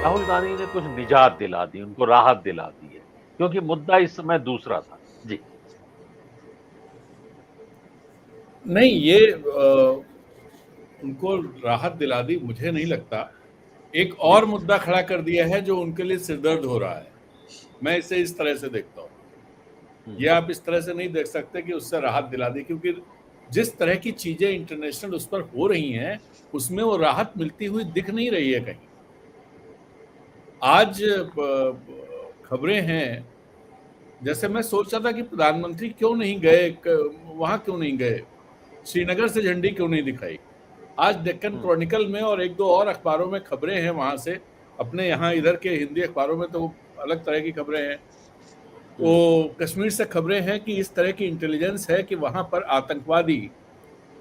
राहुल गांधी ने कुछ निजात दिला दी, उनको राहत दिला दी है, क्योंकि मुद्दा इस समय दूसरा था। जी। नहीं, ये उनको राहत दिला दी मुझे नहीं लगता। एक जी। और मुद्दा खड़ा कर दिया है जो उनके लिए सिरदर्द हो रहा है। मैं इसे इस तरह से देखता हूँ। ये आप इस तरह से नहीं देख सकते कि उससे राहत दिला दी, क्योंकि जिस तरह की चीजें इंटरनेशनल उस पर हो रही हैं उसमें वो राहत मिलती हुई दिख नहीं रही है कहीं। आज खबरें हैं, जैसे मैं सोच रहा था कि प्रधानमंत्री क्यों नहीं गए, वहां क्यों नहीं गए, श्रीनगर से झंडी क्यों नहीं दिखाई। आज डेक्कन क्रॉनिकल में और एक दो और अखबारों में खबरें हैं वहां से। अपने यहाँ इधर के हिंदी अखबारों में तो अलग तरह की खबरें हैं। वो कश्मीर से खबरें हैं कि इस तरह की इंटेलिजेंस है कि वहां पर आतंकवादी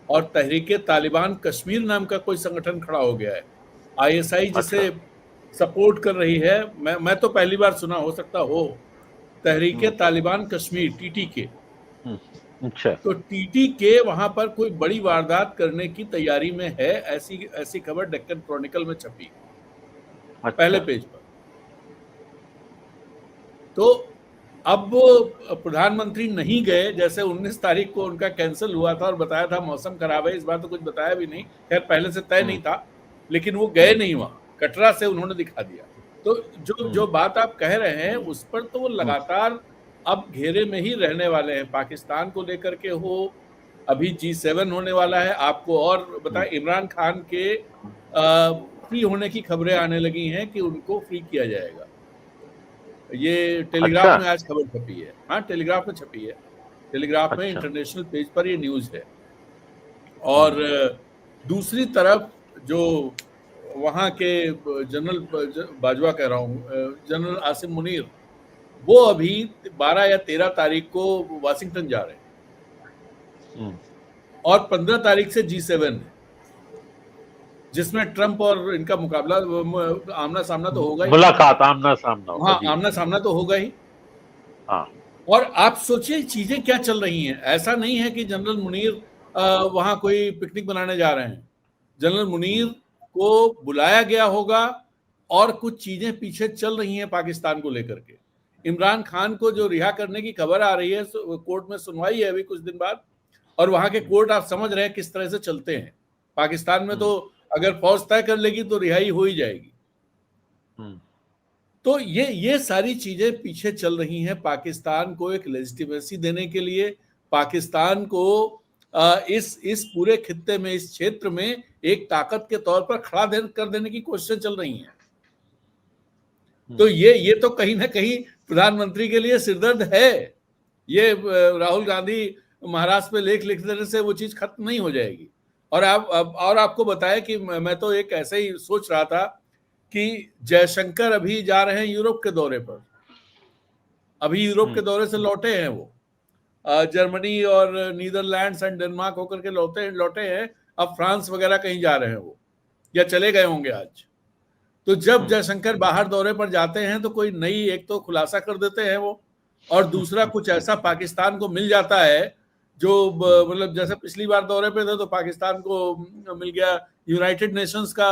और तहरीके तालिबान कश्मीर नाम का कोई संगठन खड़ा हो गया है। आईएसआई जिसे अच्छा। सपोर्ट कर रही है, मैं तो पहली बार सुना, हो सकता हो, तहरीके तालिबान कश्मीर, टीटीके। अच्छा। तो टीटीके वहां पर कोई बड़ी वारदात करने की तैयारी में है, ऐसी ऐसी खबर डेक्कन क्रॉनिकल में छपी पहले अच्छा। पेज पर। तो अब वो प्रधानमंत्री नहीं गए, जैसे 19 तारीख को उनका कैंसिल हुआ था और बताया था मौसम खराब है, इस बार तो कुछ बताया भी नहीं, खैर पहले से तय नहीं था, लेकिन वो गए नहीं वहां, कटरा से उन्होंने दिखा दिया। तो जो जो बात आप कह रहे हैं उस पर तो वो लगातार अब घेरे में ही रहने वाले हैं, पाकिस्तान को लेकर के हो। अभी G7 होने वाला है, आपको और बताएं, इमरान खान के फ्री होने की खबरें आने लगी हैं कि उनको फ्री किया जाएगा। ये टेलीग्राफ अच्छा। में आज खबर छपी है। हाँ, टेलीग्राफ में छपी है, टेलीग्राफ में अच्छा। इंटरनेशनल पेज पर ये न्यूज है। और दूसरी तरफ जो वहाँ के जनरल बाजवा कह रहा हूँ, जनरल आसिम मुनीर, वो अभी 12 या 13 तारीख को वाशिंगटन जा रहे हैं और 15 तारीख से G7 है, जिसमें ट्रंप और इनका मुकाबला, आमना सामना तो होगा ही। मुलाकात, आमना सामना होगा। हाँ, जी। आमना सामना तो होगा ही। हाँ। और आप सोचिए चीजें क्या चल रही हैं। ऐसा नहीं है कि जनरल मुनीर वहां कोई पिकनिक बनाने जा रहे हैं। जनरल मुनीर को बुलाया गया होगा और कुछ चीजें पीछे चल रही हैं पाकिस्तान को लेकर के। इमरान खान को जो रिहा करने की खबर आ रही है, कोर्ट में सुनवाई है अभी कुछ दिन बाद, और वहां के कोर्ट आप समझ रहे हैं किस तरह से चलते हैं। पाकिस्तान में तो अगर फौज तय कर लेगी तो रिहाई हो ही जाएगी। तो ये सारी चीजें पीछे चल रही हैं पाकिस्तान को एक लेजिटिमेसी देने के लिए, पाकिस्तान को इस पूरे खित्ते में, इस क्षेत्र में एक ताकत के तौर पर खड़ा कर देने की कोशिशें चल रही हैं। तो ये तो कहीं ना कहीं प्रधानमंत्री के लिए सिरदर्द है। ये राहुल गांधी महाराष्ट्र पे लेख लिख देने से वो चीज खत्म नहीं हो जाएगी। और और आपको बताया कि मैं तो एक ऐसे ही सोच रहा था कि जयशंकर अभी जा रहे हैं यूरोप के दौरे पर। अभी यूरोप के दौरे से लौटे हैं वो, जर्मनी और नीदरलैंड्स एंड डेनमार्क होकर के लौटे हैं। अब फ्रांस वगैरह कहीं जा रहे हैं वो, या चले गए होंगे आज। तो जब जयशंकर बाहर दौरे पर जाते हैं तो कोई नई, एक तो खुलासा कर देते हैं वो, और दूसरा कुछ ऐसा पाकिस्तान को मिल जाता है जो मतलब जैसे पिछली बार दौरे पे थे तो पाकिस्तान को मिल गया यूनाइटेड नेशंस का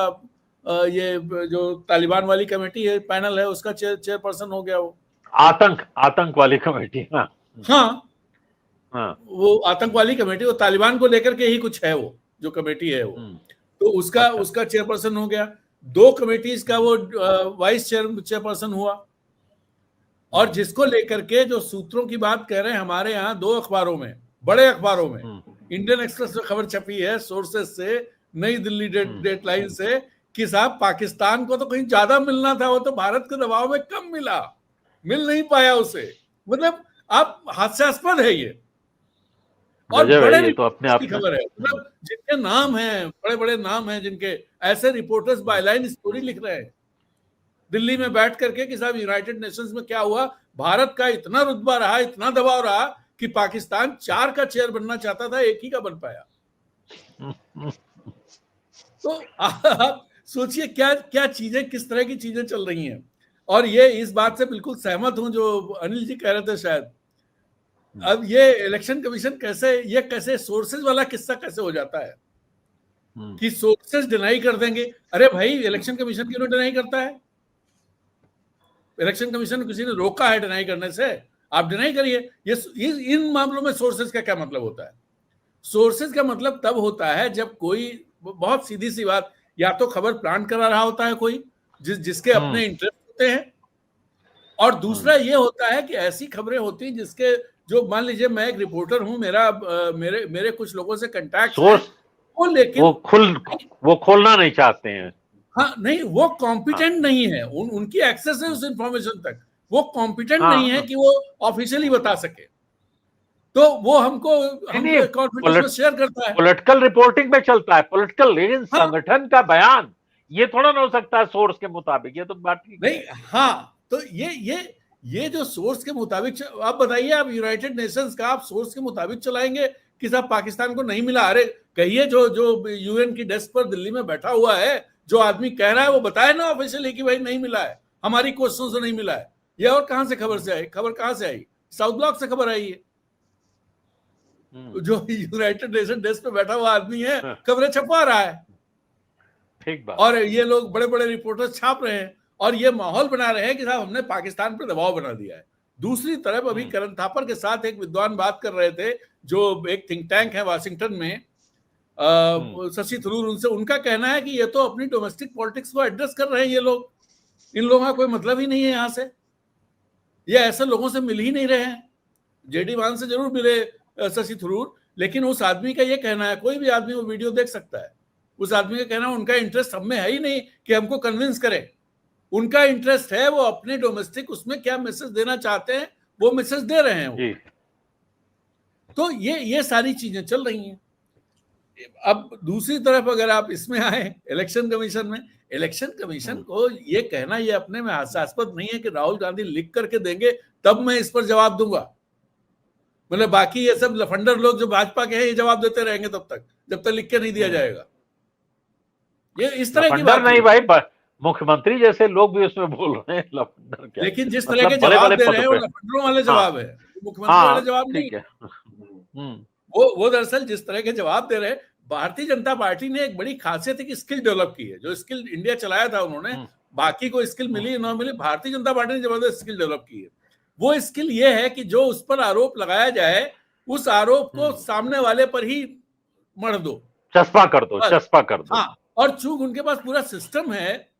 ये जो तालिबान वाली कमेटी है, पैनल है, उसका चेयरपर्सन हो गया वो। आतंक वाली कमेटी। हाँ। हाँ, हाँ। वो आतंक वाली कमेटी, वो तालिबान को लेकर के ही कुछ है, वो जो कमेटी है वो, तो उसका अच्छा। उसका चेयरपर्सन हो गया। दो कमेटीज का वो वाइस चेयरपर्सन हुआ। और जिसको लेकर के जो सूत्रों की बात कह रहे हैं, हमारे यहाँ दो अखबारों में, बड़े अखबारों में, इंडियन एक्सप्रेस में खबर छपी है सोर्सेस से, नई दिल्ली डेडलाइन से, कि साहब पाकिस्तान को तो कहीं ज्यादा मिलना था, वो तो भारत के दबाव में कम मिला, मिल नहीं पाया उसे। मतलब आप हास्यास्पद है ये। और गजब बड़े है ये तो अपने रिपोर्टर्स आप की में। खबर है, मतलब जिनके नाम हैं, बड़े बड़े नाम हैं जिनके, ऐसे रिपोर्टर्स बायलाइन स्टोरी लिख रहे हैं दिल्ली में बैठ करके कि साहब यूनाइटेड नेशंस में क्या हुआ, भारत का इतना रुतबा रहा, इतना दबाव रहा कि पाकिस्तान 4 का चेयर बनना चाहता था, 1 ही का बन पाया। तो आप सोचिए क्या क्या चीजें, किस तरह की चीजें चल रही हैं। और ये इस बात से बिल्कुल सहमत हूं जो अनिल जी कह रहे थे शायद, अब ये इलेक्शन कमीशन कैसे सोर्सेज वाला किस्सा कैसे हो जाता है कि सोर्सेज डिनाई कर देंगे। अरे भाई, इलेक्शन कमीशन क्यों डिनाई करता है? इलेक्शन कमीशन को किसी ने रोका है डिनाई करने से? आप डिनाई करिए। ये इन मामलों में सोर्सेज का क्या मतलब होता है? सोर्सेज का मतलब तब होता है जब कोई, बहुत सीधी सी बात, या तो खबर प्लान करा रहा होता है कोई जिसके अपने इंटरेस्ट होते हैं, और दूसरा ये होता है कि ऐसी खबरें होती हैं जिसके, जो मान लीजिए मैं एक रिपोर्टर हूं, मेरे कुछ लोगों से कंटैक्ट है, वो लेकिन वो खोलना नहीं चाहते हैं। हाँ, नहीं, वो कॉम्पिटेंट नहीं है, उनकी एक्सेस है उस इंफॉर्मेशन तक, वो कॉम्पिटेंट नहीं है कि वो ऑफिशियली बता सके, तो वो हमको कॉन्फिडेंस में शेयर करता है। पॉलिटिकल रिपोर्टिंग में चलता है पॉलिटिकल, लेकिन संगठन का बयान ये थोड़ा ना हो सकता है सोर्स के मुताबिक, ये तो बात नहीं। हाँ, तो ये जो सोर्स के मुताबिक, आप बताइए, आप यूनाइटेड नेशंस का आप सोर्स के मुताबिक चलाएंगे कि साहब पाकिस्तान को नहीं मिला? अरे कहिए, जो यूएन की डेस्क पर दिल्ली में बैठा हुआ है, जो आदमी कह रहा है वो बताए ना ऑफिशियली कि भाई नहीं मिला है, हमारी क्वेश्चन से नहीं मिला है। ये और कहां से खबर कहां से आई? साउथ ब्लॉक से खबर आई है। जो यूनाइटेड नेशन डेस्क पे बैठा हुआ आदमी है, खबरें छपवा रहा है। ठीक बात। और ये लोग बड़े बड़े रिपोर्टर छाप रहे हैं और ये माहौल बना रहे हैं कि साहब हमने पाकिस्तान पर दबाव बना दिया है। दूसरी तरफ अभी करण थापर के साथ एक विद्वान बात कर रहे थे, जो एक थिंक टैंक है वाशिंगटन में, शशि थरूर, उनका कहना है कि ये तो अपनी डोमेस्टिक पॉलिटिक्स को एड्रेस कर रहे हैं ये लोग, इन लोगों का कोई मतलब ही नहीं है यहाँ से, ये ऐसे लोगों से मिल ही नहीं रहे हैं। जेडी वान से जरूर मिले शशि थरूर, लेकिन उस आदमी का ये कहना है, कोई भी आदमी वो वीडियो देख सकता है, उस आदमी का कहना है उनका इंटरेस्ट हम में है ही नहीं कि हमको कन्विंस करें, उनका इंटरेस्ट है वो अपने डोमेस्टिक उसमें क्या मैसेज देना चाहते हैं वो मैसेज दे रहे हैं। तो ये सारी चीजें चल रही हैं। अब दूसरी तरफ अगर आप इसमें आए इलेक्शन कमीशन में, इलेक्शन कमीशन को ये कहना ये अपने में हास्यास्पद नहीं है कि राहुल गांधी लिख करके देंगे तब मैं इस पर जवाब दूंगा। मतलब बाकी ये सब लफंडर लोग जो भाजपा के हैं ये जवाब देते रहेंगे तब तक, जब तक लिख के नहीं दिया जाएगा। ये इस तरह की बात नहीं भाई, मुख्यमंत्री जैसे लोग भी उसमें बोल रहे हैं लफंडर क्या, लेकिन जिस तरह के जवाब दे रहे हैं वो लफंडरों वाले जवाब है, मुख्यमंत्री वाले जवाब नहीं है। वो दरअसल जिस तरह के जवाब दे रहे हैं, भारतीय जनता पार्टी ने एक बड़ी खासियत है कि स्किल डेवलप की है। जो स्किल इंडिया चलाया था उन्होंने, बाकी को स्किल मिली ना मिली, भारतीय जनता पार्टी ने जबरदस्त स्किल डेवलप की है। वो स्किल ये है कि जो उस पर आरोप लगाया जाए उस आरोप को सामने वाले पर ही मढ़ दो, चस्पा कर दो। हाँ, और चूंक उनके पास पूरा सिस्टम है,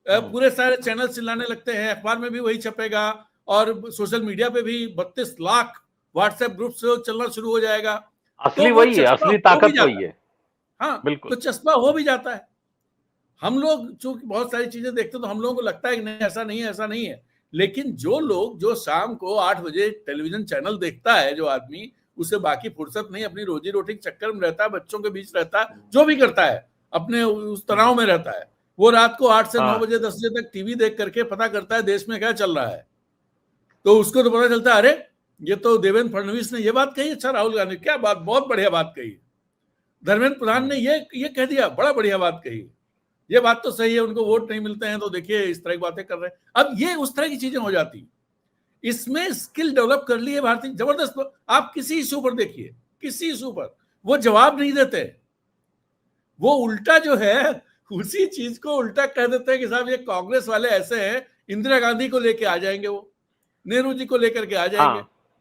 पूरे सारे चैनल चिल्लाने लगते हैं, अखबार में भी वही छपेगा और सोशल मीडिया पे भी 32 लाख व्हाट्सएप ग्रुप से चलना शुरू हो जाएगा। असली तो वही है, असली ताकत वही है। हाँ, बिल्कुल, तो चस्पा हो भी जाता है। हम लोग चूंकि बहुत सारी चीजें देखते हैं तो हम लोगों को लगता है कि नहीं ऐसा नहीं है, ऐसा नहीं है, लेकिन जो लोग जो शाम को 8 बजे टेलीविजन चैनल देखता है, जो आदमी, उसे बाकी फुर्सत नहीं, अपनी रोजी रोटी के चक्कर में रहता है, बच्चों के बीच रहता है, जो भी करता है अपने उस तनाव में रहता है, वो रात को 8 से 9 बजे 10 बजे तक टीवी देख करके पता करता है देश में क्या चल रहा है। तो उसको तो पता चलता है, अरे ये तो देवेंद्र फडणवीस ने ये बात कही, अच्छा राहुल गांधी क्या बात, बहुत बढ़िया बात कही, धर्मेंद्र प्रधान ने ये कह दिया, बड़ा बढ़िया बात कही, ये बात तो सही है, उनको वोट नहीं मिलते हैं तो देखिए इस तरह की बातें कर रहे हैं। अब ये उस तरह की चीजें हो जाती, इसमें स्किल डेवलप कर ली है भारतीय, जबरदस्त। आप किसी इशू पर देखिए, किसी इशू पर वो जवाब नहीं देते, वो उल्टा जो है उसी चीज को उल्टा कह देते हैं कि साहब ये कांग्रेस वाले ऐसे हैं, इंदिरा गांधी को लेके आ जाएंगे, वो नेहरू जी को लेकर के आ जाएंगे,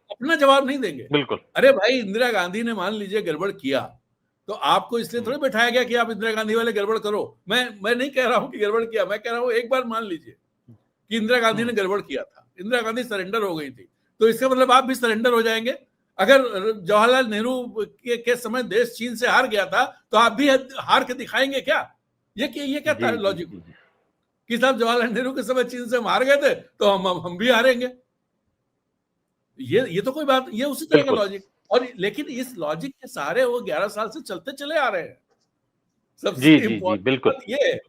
अपना जवाब नहीं देंगे। बिल्कुल, अरे भाई इंदिरा गांधी ने मान लीजिए गड़बड़ किया तो आपको इसलिए थोड़ी बैठाया गया कि आप इंदिरा गांधी वाले गड़बड़ करो। मैं नहीं कह रहा हूं कि गड़बड़ किया, मैं कह रहा हूं एक बार मान लीजिए कि इंदिरा गांधी ने गड़बड़ किया था, इंदिरा गांधी सरेंडर हो गई थी, तो इसका मतलब आप भी सरेंडर हो जाएंगे। अगर जवाहरलाल नेहरू के समय देश चीन से हार गया था तो आप भी हार के दिखाएंगे क्या? ये क्या था लॉजिक कि साहब जवाहरलाल नेहरू के समय चीन से हम हार गए थे तो हम भी हारेंगे? ये तो कोई बात, ये उसी तरह का लॉजिक। और लेकिन इस लॉजिक के सहारे वो 11 साल से चलते चले आ रहे हैं। सबसे इम्पोर्टेंट ये,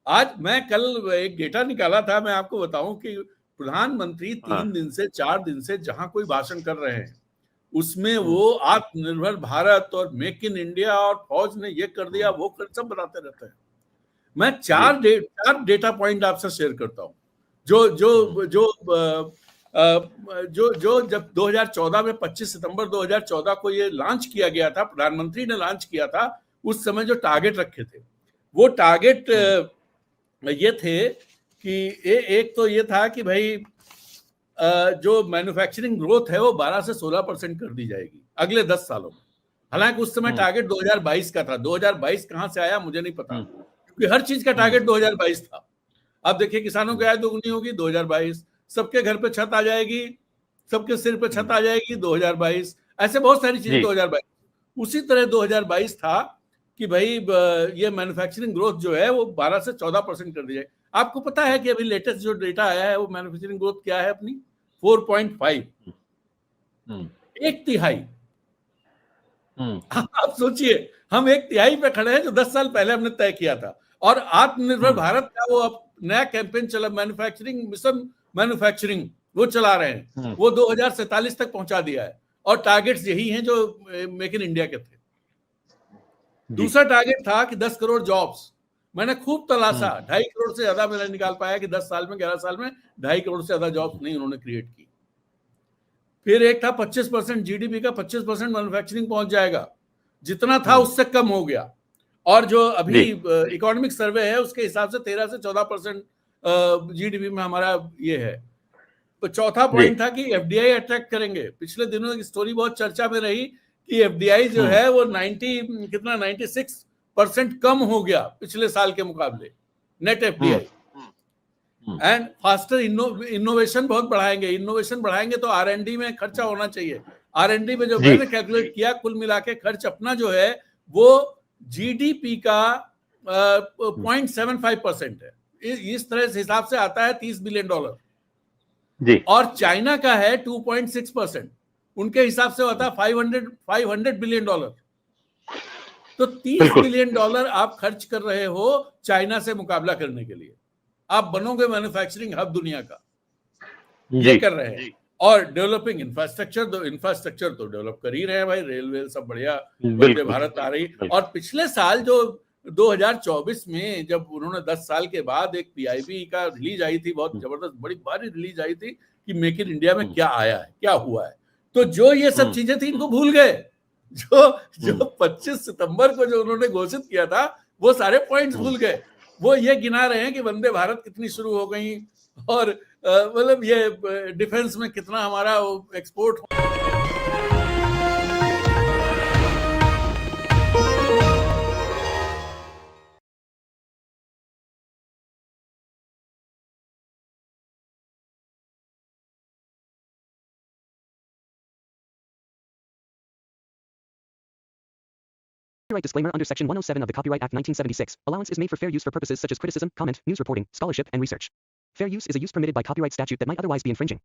आज मैं कल एक डेटा निकाला था, मैं आपको बताऊं कि प्रधानमंत्री 3 दिन से 4 दिन से जहां कोई भाषण कर रहे हैं उसमें वो आत्मनिर्भर भारत और मेक इन इंडिया और फौज ने ये कर दिया, वो कर, सब बताते रहते हैं। मैं चार डेटा पॉइंट आपसे शेयर करता हूं जो जब 2014 में 25 सितंबर 2014 को ये लॉन्च किया गया था, प्रधानमंत्री ने लॉन्च किया था, उस समय जो टारगेट रखे थे वो टारगेट ये थे एक तो ये था कि भाई जो मैन्युफैक्चरिंग ग्रोथ है वो 12 से 16% कर दी जाएगी अगले 10 सालों में। हालांकि उस समय टारगेट 2022 का था, 2022 कहां से आया मुझे नहीं पता, क्योंकि हर चीज का टारगेट 2022 था। अब देखिए किसानों की आय दोगुनी होगी 2022, सबके घर पे छत आ जाएगी, सबके सिर पे छत आ जाएगी 2022, ऐसे बहुत सारी चीजें 2022। उसी तरह 2022 था कि भाई ये मैन्युफैक्चरिंग ग्रोथ जो है वो 12 से 14% कर दी जाए। आपको पता है कि अभी लेटेस्ट जो डेटा आया है वो मैन्युफैक्चरिंग ग्रोथ क्या है अपनी? 4.5, एक तिहाई। आप सोचिए, हम एक तिहाई पे खड़े हैं जो 10 साल पहले हमने तय किया था। और आत्मनिर्भर भारत का वो अब नया कैंपेन चला, मैन्युफैक्चरिंग मिशन, मैन्युफैक्चरिंग वो चला रहे हैं, वो 2047 तक पहुंचा दिया है। और टारगेट्स यही हैं जो मेक इन इंडिया के थे। दूसरा टारगेट था कि 10 करोड़ जॉब्स। मैंने खूब तलाशा, 2.5 करोड़ से ज्यादा मैंने निकाल पाया कि 10 साल में, 11 साल में 2.5 करोड़ से ज्यादा जॉब्स नहीं उन्होंने क्रिएट की। फिर एक था 25% जीडीपी का 25% मैन्युफैक्चरिंग पहुंच जाएगा, जितना था उससे कम हो गया। और जो अभी इकोनॉमिक सर्वे है उसके हिसाब से 13 से 14% जीडीपी में हमारा ये है। तो चौथा पॉइंट था कि एफडीआई अट्रैक्ट करेंगे। पिछले दिनों एक स्टोरी बहुत चर्चा में रही कि एफडीआई जो है वो 96% कम हो गया पिछले साल के मुकाबले, net FDI. And faster innovation बहुत बढ़ाएंगे। इनोवेशन बढ़ाएंगे तो आर&डी में खर्चा होना चाहिए। आर&डी में जो मैंने कैलकुलेट किया, कुल मिला के खर्च अपना जो है वो जीडीपी का 0.75% है। इस तरह से हिसाब से आता है $30 बिलियन। और चाइना का है 2.6%, उनके हिसाब से होता है $500 बिलियन। तो $30 बिलियन आप खर्च कर रहे हो चाइना से मुकाबला करने के लिए। आप बनोगे मैन्युफैक्चरिंग हब दुनिया का, ये कर रहे हैं। और डेवलपिंग इंफ्रास्ट्रक्चर तो डेवलप कर ही रहे हैं भाई, रेलवे सब बढ़िया, वंदे भारत आ रही। और पिछले साल जो 2024 में जब उन्होंने 10 साल के बाद एक पीआईबी का रिलीज आई थी, बहुत जबरदस्त बड़ी भारी रिलीज आई थी कि मेक इन इंडिया में क्या आया है, क्या हुआ है। तो जो ये सब चीजें थी इनको भूल गए। जो 25 सितंबर को जो उन्होंने घोषित किया था वो सारे पॉइंट्स भूल गए। वो ये गिना रहे हैं कि वंदे भारत कितनी शुरू हो गई, और मतलब ये डिफेंस में कितना हमारा export. Copyright disclaimer under Section 107 of the Copyright Act 1976. Allowance is made for fair use for purposes such as criticism, comment, news reporting, scholarship, and research. Fair use is a use permitted by copyright statute that might otherwise be infringing.